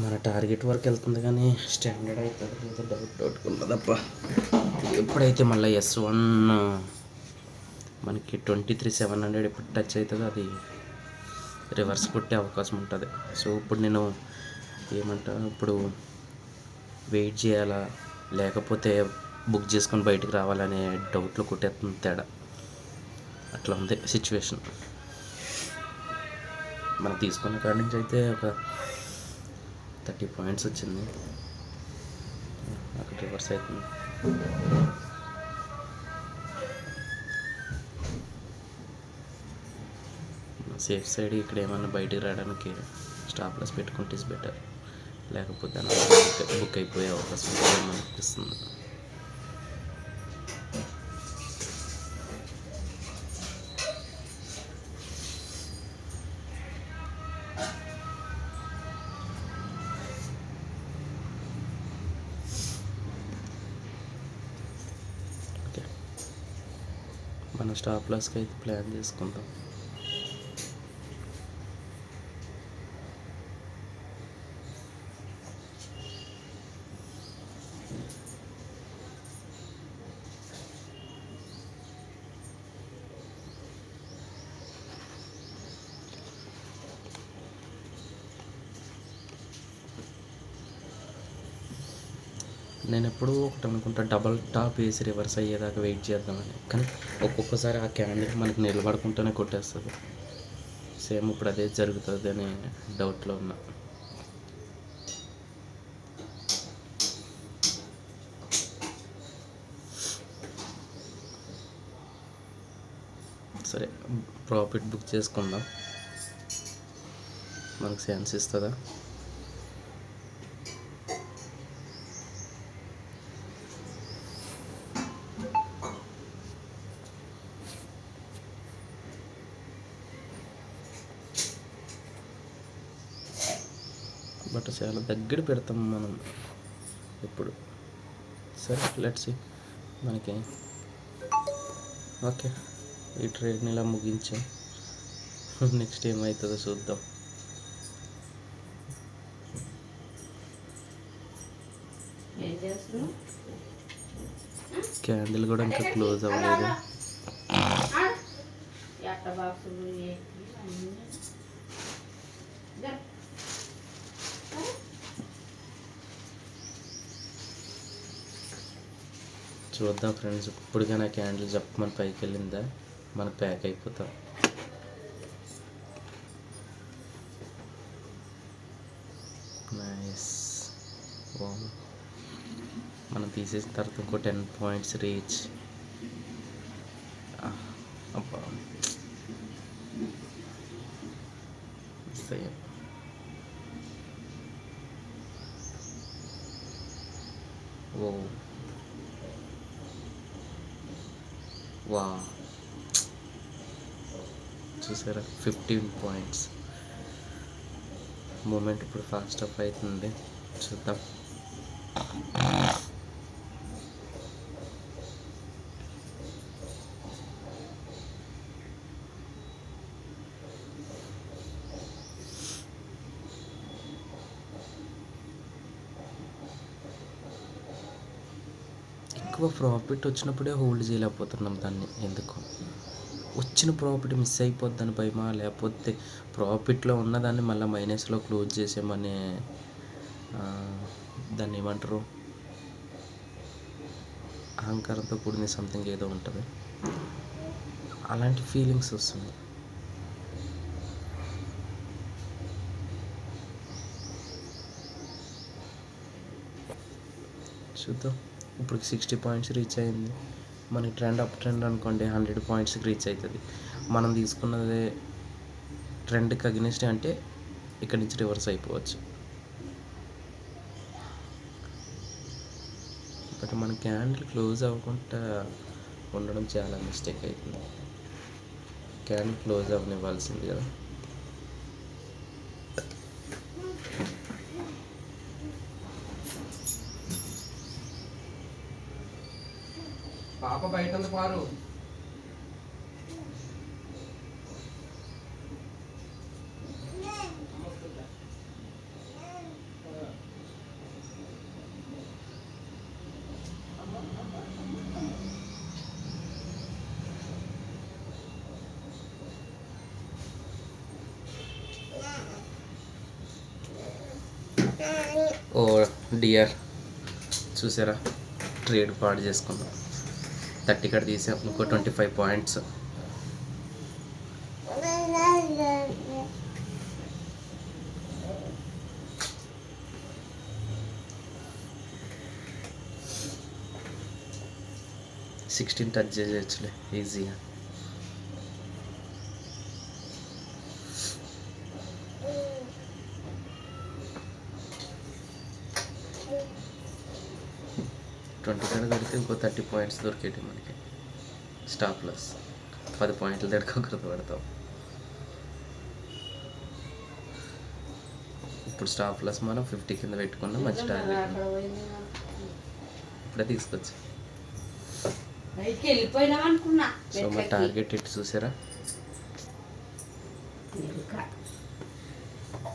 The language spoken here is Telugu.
మన టార్గెట్ వరకు వెళ్తుంది కానీ స్టాండర్డ్ అవుతుంది ఏదో డౌట్ ఉన్నదప్ప. ఎప్పుడైతే మళ్ళీ S1 మనకి 23,700 ఎప్పుడు టచ్ అవుతుందో అది రివర్స్ కొట్టే అవకాశం ఉంటుంది. సో ఇప్పుడు నేను ఇప్పుడు వెయిట్ చేయాలా లేకపోతే బుక్ చేసుకొని బయటికి రావాలనే డౌట్లో కొట్టేస్తుంది తేడా. అట్లా ఉంది సిచ్యువేషన్. మనం తీసుకున్న కాడి నుంచి అయితే ఒక 30 పాయింట్స్ వచ్చింది, అక్కడ రివర్స్ అవుతుంది. సేఫ్ సైడ్ ఇక్కడ ఏమన్నా బయటికి రావడానికి స్టాప్ లాస్ పెట్టుకుంటే ఇస్ బెటర్, లేకపోతే బుక్ అయిపోయే అవకాశం అనిపిస్తుంది. ఓకే, మన స్టాప్ లాస్కి అయితే ప్లాన్ చేసుకుందాం. నేను ఎప్పుడూ ఒకటి అనుకుంటా, డబల్ టాప్ వేసి రివర్స్ అయ్యేదాకా వెయిట్ చేద్దామని. కానీ ఒక్కొక్కసారి ఆ క్యాండిల్ మనకి నిలబడుకుంటూనే కొట్టేస్తుంది. సేమ్ ఇప్పుడు అదే జరుగుతుంది అనే డౌట్లో ఉన్నా. సరే, ప్రాఫిట్ బుక్ చేసుకుందాం. మనకు ఛాన్స్ ఇస్తుందా? బట్ చాలా దగ్గర పెడతాం మనం ఇప్పుడు. సరే, లెట్స్ సీ మనకి. ఓకే, ఈ ట్రేడ్ని ఇలా ముగించాం. నెక్స్ట్ ఏమవుతుందో చూద్దాం. క్యాండిల్ కూడా ఇంకా క్లోజ్ అవ్వలేదు. చూద్దాం ఫ్రెండ్స్, ఇప్పుడుగా నా క్యాండిల్ చెప్పమని పైకి వెళ్ళిందా మనకు ప్యాక్ అయిపోతాం. నైస్. మనం తీసేసిన తర్వాత ఇంకో 10 పాయింట్స్ రీచ్. అబ్బా, సేమ్. ఓ వా, చూసారా 15 పాయింట్స్. మూమెంట్ ఇప్పుడు ఫాస్ట్ అప్ అవుతుంది, చూద్దాం. ఎక్కువ ప్రాఫిట్ వచ్చినప్పుడే హోల్డ్ చేయలేకపోతున్నాం దాన్ని. ఎందుకు వచ్చిన ప్రాఫిట్ మిస్ అయిపోద్దని భయమా, లేకపోతే ప్రాఫిట్లో ఉన్నదాన్ని మళ్ళీ మైనస్లో క్లోజ్ చేసామనే దాన్ని ఏమంటారు, అహంకారంతో కూడిన సంథింగ్ ఏదో ఉంటుంది, అలాంటి ఫీలింగ్స్ వస్తుంది. చూద్దాం. ఇప్పుడు 60 పాయింట్స్ రీచ్ అయింది. మనకి అప్ ట్రెండ్ అనుకోండి 100 పాయింట్స్కి రీచ్ అవుతుంది. మనం తీసుకున్నది ట్రెండ్కి అగెనిస్ట్ అంటే ఇక్కడి నుంచి రివర్స్ అయిపోవచ్చు. బట్ మన క్యాండిల్ క్లోజ్ అవ్వకుండా ఉండడం చాలా మిస్టేక్ అవుతుంది. క్యాండిల్ క్లోజ్ అవ్వనివ్వాల్సింది కదా. పాప బయట ఉంది పారు. ఓ డియర్ చూసారా, ట్రేడ్ పాడు చేసుకున్నాం. 30 ఇక్కడ తీసాం, ఇంకో 25 పాయింట్స్. సిక్స్టీన్ టచ్ చేయొచ్చులే ఈజీగా. ట్వంటీ కాడ కొడితే ఇంకో 30 పాయింట్స్ దొరికేటి మనకి. స్టాప్ లాస్ 10 పాయింట్ల దగ్గర గుర్తుపడతాం. ఇప్పుడు స్టాప్ లాస్ మనం 50 కింద పెట్టుకున్నాం. మంచి టార్గెట్ ఇప్పుడే తీసుకొచ్చి. సో మా టార్గెట్ ఇటు చూసారా.